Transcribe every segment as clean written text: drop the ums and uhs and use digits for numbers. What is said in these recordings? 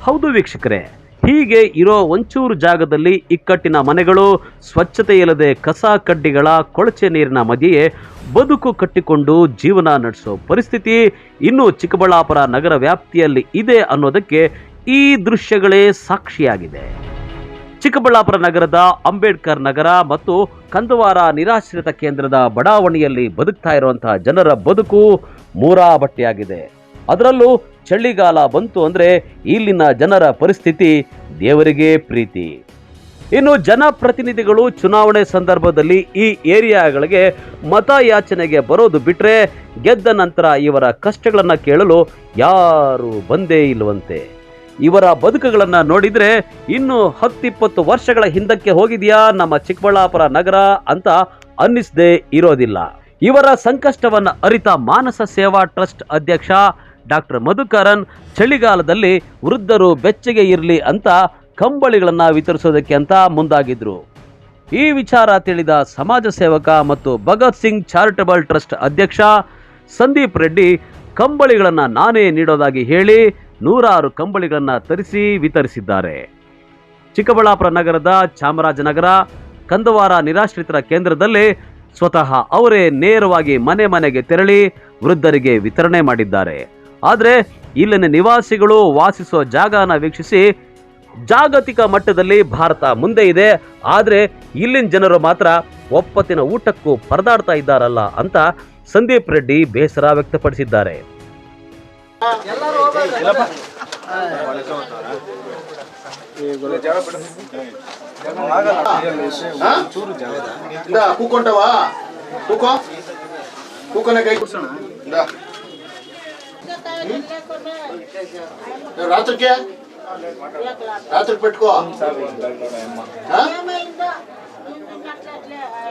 ಹೌದು ವೀಕ್ಷಕರೇ, ಹೀಗೆ ಇರೋ ಒಂಚೂರು ಜಾಗದಲ್ಲಿ ಇಕ್ಕಟ್ಟಿನ ಮನೆಗಳು, ಸ್ವಚ್ಛತೆ ಇಲ್ಲದೆ ಕಸ ಕಡ್ಡಿಗಳ ಕೊಳಚೆ ನೀರಿನ ಮಧ್ಯೆಯೇ ಬದುಕು ಕಟ್ಟಿಕೊಂಡು ಜೀವನ ನಡೆಸೋ ಪರಿಸ್ಥಿತಿ ಇನ್ನು ಚಿಕ್ಕಬಳ್ಳಾಪುರ ನಗರ ವ್ಯಾಪ್ತಿಯಲ್ಲಿ ಇದೆ ಅನ್ನೋದಕ್ಕೆ ಈ ದೃಶ್ಯಗಳೇ ಸಾಕ್ಷಿಯಾಗಿದೆ. ಚಿಕ್ಕಬಳ್ಳಾಪುರ ನಗರದ ಅಂಬೇಡ್ಕರ್ ನಗರ ಮತ್ತು ಕಂದವಾರ ನಿರಾಶ್ರಿತ ಕೇಂದ್ರದ ಬಡಾವಣೆಯಲ್ಲಿ ಬದುಕ್ತಾ ಇರುವಂತಹ ಜನರ ಬದುಕು ಮೂರಾಬಟ್ಟೆಯಾಗಿದೆ. ಅದರಲ್ಲೂ ಚಳಿಗಾಲ ಬಂತು ಅಂದರೆ ಇಲ್ಲಿನ ಜನರ ಪರಿಸ್ಥಿತಿ ದೇವರಿಗೆ ಪ್ರೀತಿ. ಇನ್ನು ಜನಪ್ರತಿನಿಧಿಗಳು ಚುನಾವಣೆ ಸಂದರ್ಭದಲ್ಲಿ ಈ ಏರಿಯಾಗಳಿಗೆ ಮತಯಾಚನೆಗೆ ಬರೋದು ಬಿಟ್ಟರೆ ಗೆದ್ದ ನಂತರ ಇವರ ಕಷ್ಟಗಳನ್ನು ಕೇಳಲು ಯಾರೂ ಬಂದೇ ಇಲ್ಲವಂತೆ. ಇವರ ಬದುಕುಗಳನ್ನು ನೋಡಿದರೆ ಇನ್ನು 10-20 ವರ್ಷಗಳ ಹಿಂದಕ್ಕೆ ಹೋಗಿದೆಯಾ ನಮ್ಮ ಚಿಕ್ಕಬಳ್ಳಾಪುರ ನಗರ ಅಂತ ಅನ್ನಿಸದೇ ಇರೋದಿಲ್ಲ. ಇವರ ಸಂಕಷ್ಟವನ್ನು ಅರಿತ ಮಾನಸ ಸೇವಾ ಟ್ರಸ್ಟ್ ಅಧ್ಯಕ್ಷ ಡಾಕ್ಟರ್ ಮಧುಕರನ್ ಚಳಿಗಾಲದಲ್ಲಿ ವೃದ್ಧರು ಬೆಚ್ಚಗೆ ಇರಲಿ ಅಂತ ಕಂಬಳಿಗಳನ್ನು ವಿತರಿಸೋದಕ್ಕೆ ಅಂತ ಮುಂದಾಗಿದ್ರು. ಈ ವಿಚಾರ ತಿಳಿದ ಸಮಾಜ ಸೇವಕ ಮತ್ತು ಭಗತ್ ಸಿಂಗ್ ಚಾರಿಟಬಲ್ ಟ್ರಸ್ಟ್ ಅಧ್ಯಕ್ಷ ಸಂದೀಪ್ ರೆಡ್ಡಿ ಕಂಬಳಿಗಳನ್ನು ನಾನೇ ನೀಡೋದಾಗಿ ಹೇಳಿ 100 ಕಂಬಳಿಗಳನ್ನು ತರಿಸಿ ವಿತರಿಸಿದ್ದಾರೆ. ಚಿಕ್ಕಬಳ್ಳಾಪುರ ನಗರದ ಚಾಮರಾಜನಗರ ಕಂದವಾರ ನಿರಾಶ್ರಿತರ ಕೇಂದ್ರದಲ್ಲಿ ಸ್ವತಃ ಅವರೇ ನೇರವಾಗಿ ಮನೆ ಮನೆಗೆ ತೆರಳಿ ವೃದ್ಧರಿಗೆ ವಿತರಣೆ ಮಾಡಿದ್ದಾರೆ. ಆದರೆ ಇಲ್ಲಿನ ನಿವಾಸಿಗಳು ವಾಸಿಸುವ ಜಾಗನ ವೀಕ್ಷಿಸಿ ಜಾಗತಿಕ ಮಟ್ಟದಲ್ಲಿ ಭಾರತ ಮುಂದೆ ಇದೆ, ಆದರೆ ಇಲ್ಲಿನ ಜನರು ಮಾತ್ರ ಒಪ್ಪತ್ತಿನ ಊಟಕ್ಕೂ ಪರದಾಡ್ತಾ ಇದ್ದಾರಲ್ಲ ಅಂತ ಸಂದೀಪ್ ರೆಡ್ಡಿ ಬೇಸರ ವ್ಯಕ್ತಪಡಿಸಿದ್ದಾರೆ. రాత్రి పెట్టుకో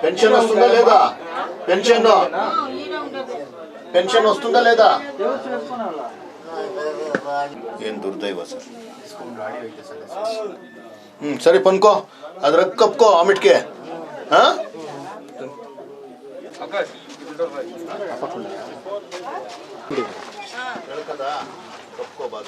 పెన్షన్ వస్తుందా లేదా? పెన్షన్ వస్తుందా లేదా? ఏం దుర్దైవ సార్. సరే పనుకో, అದ್ರ ಕಪ್ಕೋ ಆಮಿಟ್ಗೆ. ಹೇಳ್ಕದಾ ಕಪ್ಕೋ ಬಾಗ.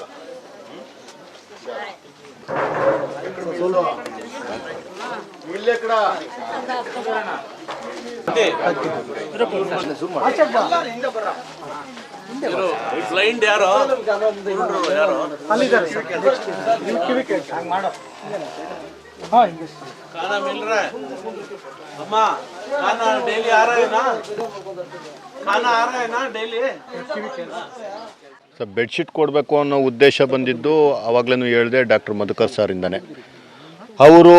ಬ್ಲೈಂಡ್ ಯಾರೋ खाना मिल रहा है अम्मा? खाना डेली आ रहा है ना? खाना आ रहा है ना डेली? ಸೊ ಬೆಡ್ಶೀಟ್ ಕೊಡಬೇಕು ಅನ್ನೋ ಉದ್ದೇಶ ಬಂದಿದ್ದು ಆವಾಗಲೂ ಹೇಳಿದೆ ಡಾಕ್ಟರ್ ಮಧುಕರ್ ಸರಿಂದನೇ. ಅವರು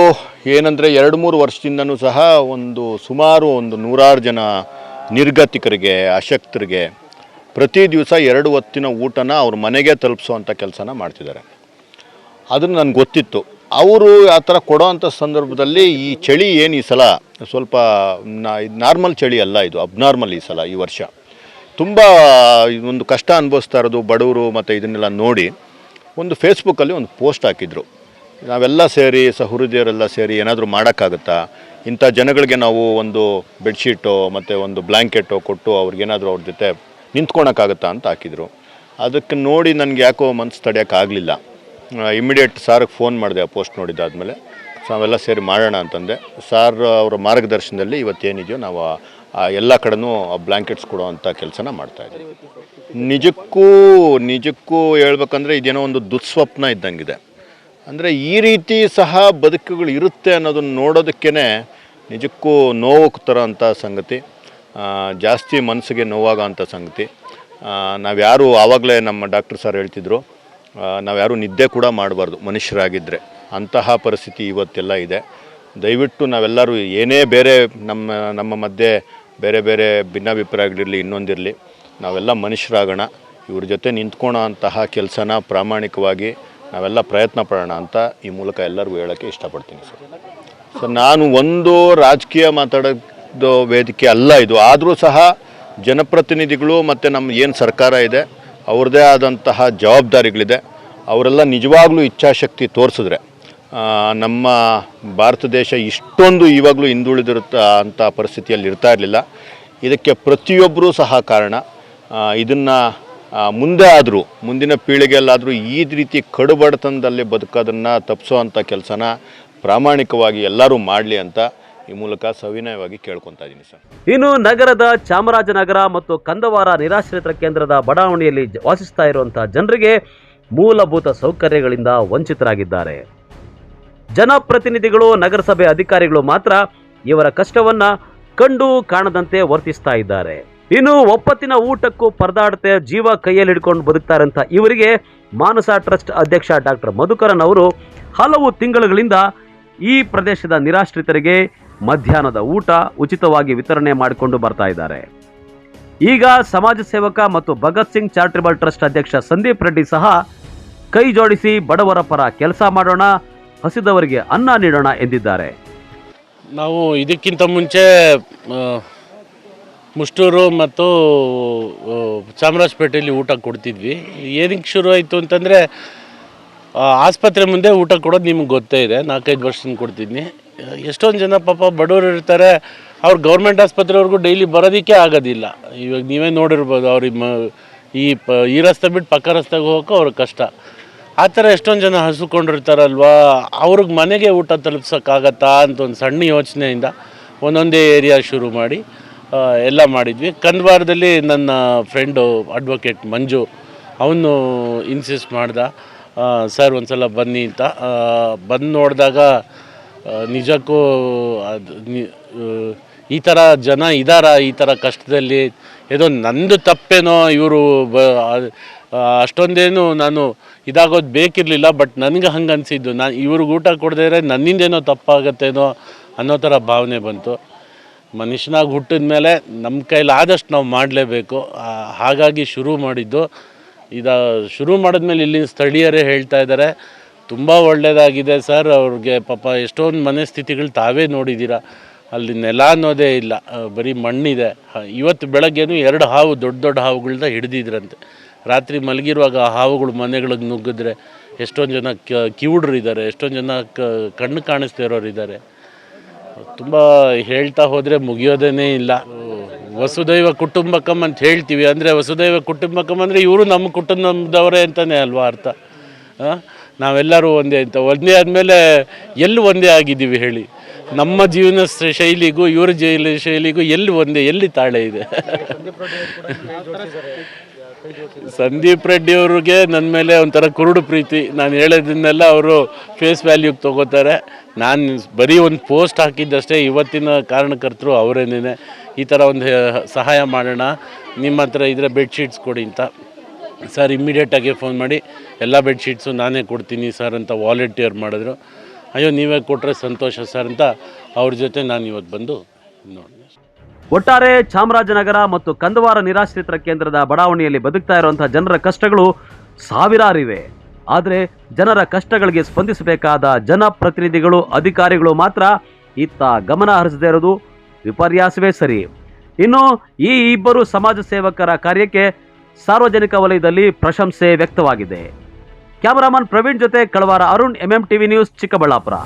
ಏನಂದರೆ 2-3 ವರ್ಷದಿಂದನೂ ಸಹ ಸುಮಾರು 100 ಜನ ನಿರ್ಗತಿಕರಿಗೆ, ಅಶಕ್ತರಿಗೆ ಪ್ರತಿ ದಿವಸ 2 ಹೊತ್ತಿನ ಊಟನ ಅವ್ರ ಮನೆಗೆ ತಲುಪಿಸುವಂಥ ಕೆಲಸನ ಮಾಡ್ತಿದ್ದಾರೆ. ಅದನ್ನು ನನಗೆ ಗೊತ್ತಿತ್ತು. ಅವರು ಆ ಥರ ಕೊಡೋವಂಥ ಸಂದರ್ಭದಲ್ಲಿ ಈ ಚಳಿ ಏನು ಈ ಸಲ ಸ್ವಲ್ಪ ನಾರ್ಮಲ್ ಚಳಿ ಅಲ್ಲ, ಇದು ಅಬ್ನಾರ್ಮಲ್ ಈ ಸಲ, ಈ ವರ್ಷ ತುಂಬ ಒಂದು ಕಷ್ಟ ಅನುಭವಿಸ್ತಾ ಇರೋದು ಬಡವರು ಮತ್ತು ಇದನ್ನೆಲ್ಲ ನೋಡಿ ಫೇಸ್ಬುಕ್ಕಲ್ಲಿ ಪೋಸ್ಟ್ ಹಾಕಿದ್ರು. ನಾವೆಲ್ಲ ಸೇರಿ ಸಹೃದಯರೆಲ್ಲ ಸೇರಿ ಏನಾದರೂ ಮಾಡೋಕ್ಕಾಗುತ್ತಾ, ಇಂಥ ಜನಗಳಿಗೆ ನಾವು ಬೆಡ್ಶೀಟು ಮತ್ತು ಬ್ಲ್ಯಾಂಕೆಟು ಕೊಟ್ಟು ಅವ್ರಿಗೇನಾದರೂ ಅವ್ರ ಜೊತೆ ನಿಂತ್ಕೊಳಕ್ಕಾಗುತ್ತಾ ಅಂತ ಹಾಕಿದರು. ಅದಕ್ಕೆ ನೋಡಿ ನನಗೆ ಯಾಕೋ ಮನಸ್ಸು ತಡೆಯೋಕ್ಕಾಗಲಿಲ್ಲ. ಇಮಿಡಿಯೇಟ್ ಸಾರಿಗೆ ಫೋನ್ ಮಾಡಿದೆ ಆ ಪೋಸ್ಟ್ ನೋಡಿದ್ದಾದಮೇಲೆ. ನಾವೆಲ್ಲ ಸೇರಿ ಮಾಡೋಣ ಅಂತಂದೆ. ಸಾರ್ ಅವರ ಮಾರ್ಗದರ್ಶನದಲ್ಲಿ ಇವತ್ತೇನಿದೆಯೋ ನಾವು ಎಲ್ಲ ಕಡೆನೂ ಬ್ಲ್ಯಾಂಕೆಟ್ಸ್ ಕೊಡೋವಂಥ ಕೆಲಸನ ಮಾಡ್ತಾಯಿದ್ದೀವಿ. ನಿಜಕ್ಕೂ ಹೇಳ್ಬೇಕಂದ್ರೆ ಇದೇನೋ ದುಸ್ವಪ್ನ ಇದ್ದಂಗಿದೆ. ಅಂದರೆ ಈ ರೀತಿ ಸಹ ಬದುಕುಗಳು ಇರುತ್ತೆ ಅನ್ನೋದನ್ನು ನೋಡೋದಕ್ಕೇ ನಿಜಕ್ಕೂ ನೋವು ತರೋಂಥ ಸಂಗತಿ, ಜಾಸ್ತಿ ಮನಸ್ಸಿಗೆ ನೋವಾಗೋಂಥ ಸಂಗತಿ. ನಾವ್ಯಾರು ಆವಾಗಲೇ ನಮ್ಮ ಡಾಕ್ಟರ್ ಸರ್ ಹೇಳ್ತಿದ್ರು, ನಾವ್ಯಾರು ನಿದ್ದೆ ಕೂಡ ಮಾಡಬಾರ್ದು ಮನುಷ್ಯರಾಗಿದ್ದರೆ. ಅಂತಹ ಪರಿಸ್ಥಿತಿ ಇವತ್ತೆಲ್ಲ ಇದೆ. ದಯವಿಟ್ಟು ನಾವೆಲ್ಲರೂ ಏನೇ ಬೇರೆ ನಮ್ಮ ಮಧ್ಯೆ ಬೇರೆ ಬೇರೆ ಭಿನ್ನಾಭಿಪ್ರಾಯಗಳಿರಲಿ, ಇನ್ನೊಂದಿರಲಿ, ನಾವೆಲ್ಲ ಮನುಷ್ಯರಾಗೋಣ. ಇವ್ರ ಜೊತೆ ನಿಂತ್ಕೊಳ್ಳೋ ಅಂತಹ ಕೆಲಸನ ಪ್ರಾಮಾಣಿಕವಾಗಿ ನಾವೆಲ್ಲ ಪ್ರಯತ್ನ ಪಡೋಣ ಅಂತ ಈ ಮೂಲಕ ಎಲ್ಲರಿಗೂ ಹೇಳೋಕ್ಕೆ ಇಷ್ಟಪಡ್ತೀನಿ ಸರ್. ನಾನು ರಾಜಕೀಯ ಮಾತಾಡೋದು ವೇದಿಕೆ ಅಲ್ಲ ಇದು. ಆದರೂ ಸಹ ಜನಪ್ರತಿನಿಧಿಗಳು ಮತ್ತು ನಮ್ಮ ಏನು ಸರ್ಕಾರ ಇದೆ ಅವ್ರದ್ದೇ ಆದಂತಹ ಜವಾಬ್ದಾರಿಗಳಿದೆ. ಅವರೆಲ್ಲ ನಿಜವಾಗ್ಲೂ ಇಚ್ಛಾಶಕ್ತಿ ತೋರಿಸಿದ್ರೆ ನಮ್ಮ ಭಾರತ ದೇಶ ಇಷ್ಟೊಂದು ಇವಾಗಲೂ ಹಿಂದುಳಿದಿರುತ್ತ ಪರಿಸ್ಥಿತಿಯಲ್ಲಿ ಇರ್ತಾ ಇರಲಿಲ್ಲ. ಇದಕ್ಕೆ ಪ್ರತಿಯೊಬ್ಬರೂ ಸಹ ಕಾರಣ. ಇದನ್ನು ಮುಂದೆ ಆದರೂ ಮುಂದಿನ ಪೀಳಿಗೆಯಲ್ಲಾದರೂ ಈ ರೀತಿ ಕಡುಬಡತನದಲ್ಲಿ ಬದುಕೋದನ್ನು ತಪ್ಪಿಸೋ ಅಂಥ ಕೆಲಸನ ಪ್ರಾಮಾಣಿಕವಾಗಿ ಎಲ್ಲರೂ ಮಾಡಲಿ ಅಂತ ಈ ಮೂಲಕ ಸವಿನಯವಾಗಿ ಕೇಳ್ಕೊತಾ ಇದ್ದೀನಿ ಸರ್. ಇನ್ನು ನಗರದ ಚಾಮರಾಜನಗರ ಮತ್ತು ಕಂದವಾರ ನಿರಾಶ್ರಿತರ ಕೇಂದ್ರದ ಬಡಾವಣೆಯಲ್ಲಿ ವಾಸಿಸ್ತಾ ಇರುವಂತಹ ಜನರಿಗೆ ಮೂಲಭೂತ ಸೌಕರ್ಯಗಳಿಂದ ವಂಚಿತರಾಗಿದ್ದಾರೆ. ಜನಪ್ರತಿನಿಧಿಗಳು, ನಗರಸಭೆ ಅಧಿಕಾರಿಗಳು ಮಾತ್ರ ಇವರ ಕಷ್ಟವನ್ನ ಕಂಡು ಕಾಣದಂತೆ ವರ್ತಿಸ್ತಾ ಇದ್ದಾರೆ. ಇನ್ನು ಒಪ್ಪತ್ತಿನ ಊಟಕ್ಕೂ ಪರದಾಡತೆ ಜೀವ ಕೈಯಲ್ಲಿ ಹಿಡ್ಕೊಂಡು ಬದುಕ್ತಾ ಇರೋಂಥ ಇವರಿಗೆ ಮಾನಸ ಟ್ರಸ್ಟ್ ಅಧ್ಯಕ್ಷ ಡಾಕ್ಟರ್ ಮಧುಕರನ್ ಅವರು ಹಲವು ತಿಂಗಳುಗಳಿಂದ ಈ ಪ್ರದೇಶದ ನಿರಾಶ್ರಿತರಿಗೆ ಮಧ್ಯಾಹ್ನದ ಊಟ ಉಚಿತವಾಗಿ ವಿತರಣೆ ಮಾಡಿಕೊಂಡು ಬರ್ತಾ ಇದ್ದಾರೆ. ಈಗ ಸಮಾಜ ಸೇವಕ ಮತ್ತು ಭಗತ್ ಸಿಂಗ್ ಚಾರಿಟಬಲ್ ಟ್ರಸ್ಟ್ ಅಧ್ಯಕ್ಷ ಸಂದೀಪ್ ರೆಡ್ಡಿ ಸಹ ಕೈ ಜೋಡಿಸಿ ಬಡವರ ಪರ ಕೆಲಸ ಮಾಡೋಣ, ಹಸಿದವರಿಗೆ ಅನ್ನ ನೀಡೋಣ ಎಂದಿದ್ದಾರೆ. ನಾವು ಇದಕ್ಕಿಂತ ಮುಂಚೆ ಮುಷ್ಟೂರು ಮತ್ತು ಚಾಮರಾಜಪೇಟೆಯಲ್ಲಿ ಊಟ ಕೊಡ್ತಿದ್ವಿ. ಏನಕ್ಕೆ ಶುರು ಆಯಿತು ಅಂತಂದರೆ, ಆಸ್ಪತ್ರೆ ಮುಂದೆ ಊಟ ಕೊಡೋದು ನಿಮ್ಗೆ ಗೊತ್ತೇ ಇದೆ. 4-5 ವರ್ಷದಿಂದ ಕೊಡ್ತಿದ್ನಿ. ಎಷ್ಟೊಂದು ಜನ ಪಾಪ ಬಡವರು ಇರ್ತಾರೆ, ಅವ್ರು ಗೌರ್ಮೆಂಟ್ ಆಸ್ಪತ್ರೆವರೆಗೂ ಡೈಲಿ ಬರೋದಕ್ಕೆ ಆಗೋದಿಲ್ಲ. ಇವಾಗ ನೀವೇ ನೋಡಿರ್ಬೋದು, ಅವ್ರಿಗೆ ಈ ರಸ್ತೆ ಬಿಟ್ಟು ಪಕ್ಕ ರಸ್ತೆಗೆ ಹೋಗೋಕೆ ಅವ್ರಿಗೆ ಕಷ್ಟ. ಆ ಥರ ಎಷ್ಟೊಂದು ಜನ ಹಸುಕೊಂಡಿರ್ತಾರಲ್ವ, ಅವ್ರಿಗೆ ಮನೆಗೆ ಊಟ ತಲುಪ್ಸೋಕ್ಕಾಗತ್ತಾ ಅಂತ ಒಂದು ಸಣ್ಣ ಯೋಚನೆಯಿಂದ ಒಂದೊಂದೇ ಏರಿಯಾ ಶುರು ಮಾಡಿ ಎಲ್ಲ ಮಾಡಿದ್ವಿ. ಕಂದವಾರದಲ್ಲಿ ನನ್ನ ಫ್ರೆಂಡು ಅಡ್ವೊಕೇಟ್ ಮಂಜು ಅವನು ಇನ್ಸಿಸ್ಟ್ ಮಾಡ್ದ, ಸರ್ ಒಂದು ಸಲ ಬನ್ನಿ ಅಂತ. ಬಂದು ನೋಡಿದಾಗ ನಿಜಕ್ಕೂ ಅದು ಈ ಥರ ಜನ ಇದ್ದಾರ ಈ ಥರ ಕಷ್ಟದಲ್ಲಿ. ಏನೋ ನಂದು ತಪ್ಪೇನೋ, ಇವರು ಅಷ್ಟೊಂದೇನು ನಾನು ಇದಾಗೋದು ಬೇಕಿರಲಿಲ್ಲ, ಬಟ್ ನನಗೆ ಹಂಗೆ ಅನಿಸಿದ್ದು. ನಾನು ಇವ್ರಿಗೆ ಊಟ ಕೊಡದೇ ನನ್ನಿಂದೇನೋ ತಪ್ಪಾಗತ್ತೇನೋ ಅನ್ನೋ ಥರ ಭಾವನೆ ಬಂತು. ಮನುಷ್ಯನಾಗಿ ಹುಟ್ಟಿದ ಮೇಲೆ ನಮ್ಮ ಕೈಲಾದಷ್ಟು ನಾವು ಮಾಡಲೇಬೇಕು. ಹಾಗಾಗಿ ಶುರು ಮಾಡಿದ್ದು. ಶುರು ಮಾಡಿದ್ಮೇಲೆ ಇಲ್ಲಿನ ಸ್ಥಳೀಯರೇ ಹೇಳ್ತಾ ಇದ್ದಾರೆ, ತುಂಬ ಒಳ್ಳೆಯದಾಗಿದೆ ಸರ್. ಅವ್ರಿಗೆ ಪಾಪ ಎಷ್ಟೊಂದು ಮನಸ್ಥಿತಿಗಳು ತಾವೇ ನೋಡಿದ್ದೀರ. ಅಲ್ಲಿ ನೆಲ ಅನ್ನೋದೇ ಇಲ್ಲ, ಬರೀ ಮಣ್ಣಿದೆ. ಇವತ್ತು ಬೆಳಗ್ಗೆನೂ 2 ಹಾವು, ದೊಡ್ಡ ದೊಡ್ಡ ಹಾವುಗಳನ್ನ ಹಿಡಿದಿದ್ರಂತೆ. ರಾತ್ರಿ ಮಲಗಿರುವಾಗ ಹಾವುಗಳು ಮನೆಗಳಿಗೆ ನುಗ್ಗಿದ್ರೆ ಎಷ್ಟೊಂದು ಜನ ಕಿವುಡ್ರು ಇದ್ದಾರೆ, ಎಷ್ಟೊಂದು ಜನ ಕಣ್ಣು ಕಾಣಿಸ್ತಾ ಇರೋರು ಇದ್ದಾರೆ. ತುಂಬ ಹೇಳ್ತಾ ಹೋದರೆ ಮುಗಿಯೋದೇ ಇಲ್ಲ. ವಸುದೈವ ಕುಟುಂಬಕಂ ಅಂತ ಹೇಳ್ತೀವಿ. ಅಂದರೆ ವಸುದೈವ ಕುಟುಂಬಕಂ ಅಂದರೆ ಇವರು ನಮ್ಮ ಕುಟುಂಬದವರೇ ಅಂತಲೇ ಅಲ್ವಾ ಅರ್ಥ. ನಾವೆಲ್ಲರೂ ಒಂದೇ ಅಂತ. ಒಂದೇ ಆದಮೇಲೆ ಎಲ್ಲಿ ಒಂದೇ ಆಗಿದ್ದೀವಿ ಹೇಳಿ? ನಮ್ಮ ಜೀವನ ಶೈಲಿಗೂ ಇವ್ರ ಶೈಲಿಗೂ ಎಲ್ಲಿ ತಾಳೆ ಇದೆ? ಸಂದೀಪ್ ರೆಡ್ಡಿ ಅವ್ರಿಗೆ ನನ್ನ ಮೇಲೆ ಒಂಥರ ಕುರುಡು ಪ್ರೀತಿ. ನಾನು ಹೇಳೋದನ್ನೆಲ್ಲ ಅವರು ಫೇಸ್ ವ್ಯಾಲ್ಯೂಗೆ ತೊಗೋತಾರೆ. ನಾನು ಬರೀ ಒಂದು ಪೋಸ್ಟ್ ಹಾಕಿದ್ದಷ್ಟೇ. ಇವತ್ತಿನ ಕಾರಣಕರ್ತರು ಅವರೇನೇ. ಈ ಥರ ಒಂದು ಸಹಾಯ ಮಾಡೋಣ, ನಿಮ್ಮ ಹತ್ರ ಇದ್ದರೆ ಬೆಡ್ಶೀಟ್ಸ್ ಕೊಡಿ ಅಂತ. ಸರ್ ಇಮ್ಮಿಡಿಯೇಟಾಗಿ ಫೋನ್ ಮಾಡಿ ಎಲ್ಲ ಬೆಡ್ಶೀಟ್ಸು ನಾನೇ ಕೊಡ್ತೀನಿ ಸರ್ ಅಂತ ವಾಲಂಟಿಯರ್ ಮಾಡಿದ್ರು. ಅಯ್ಯೋ ನೀವೇ ಕೊಟ್ಟರೆ ಸಂತೋಷ ಸರ್ ಅಂತ ಅವ್ರ ಜೊತೆ ನಾನು ಇವತ್ತು ಬಂದು ನೋಡಿ. ಒಟ್ಟಾರೆ ಚಾಮರಾಜನಗರ ಮತ್ತು ಕಂದವಾರ ನಿರಾಶ್ರಿತರ ಕೇಂದ್ರದ ಬಡಾವಣೆಯಲ್ಲಿ ಬದುಕ್ತಾ ಇರುವಂತಹ ಜನರ ಕಷ್ಟಗಳು ಸಾವಿರಾರಿವೆ. ಆದರೆ ಜನರ ಕಷ್ಟಗಳಿಗೆ ಸ್ಪಂದಿಸಬೇಕಾದ ಜನಪ್ರತಿನಿಧಿಗಳು, ಅಧಿಕಾರಿಗಳು ಮಾತ್ರ ಇತ್ತ ಗಮನ ಹರಿಸದೇ ಇರೋದು ವಿಪರ್ಯಾಸವೇ ಸರಿ. ಇನ್ನು ಈ ಇಬ್ಬರು ಸಮಾಜ ಸೇವಕರ ಕಾರ್ಯಕ್ಕೆ ಸಾರ್ವಜನಿಕ ವಲಯದಲ್ಲಿ ಪ್ರಶಂಸೆ ವ್ಯಕ್ತವಾಗಿದೆ. ಕ್ಯಾಮರಾಮನ್ ಪ್ರವೀಣ್ ಜೊತೆ ಕಳವಾರ ಅರುಣ್, MMTV ನ್ಯೂಸ್, ಚಿಕ್ಕಬಳ್ಳಾಪುರ.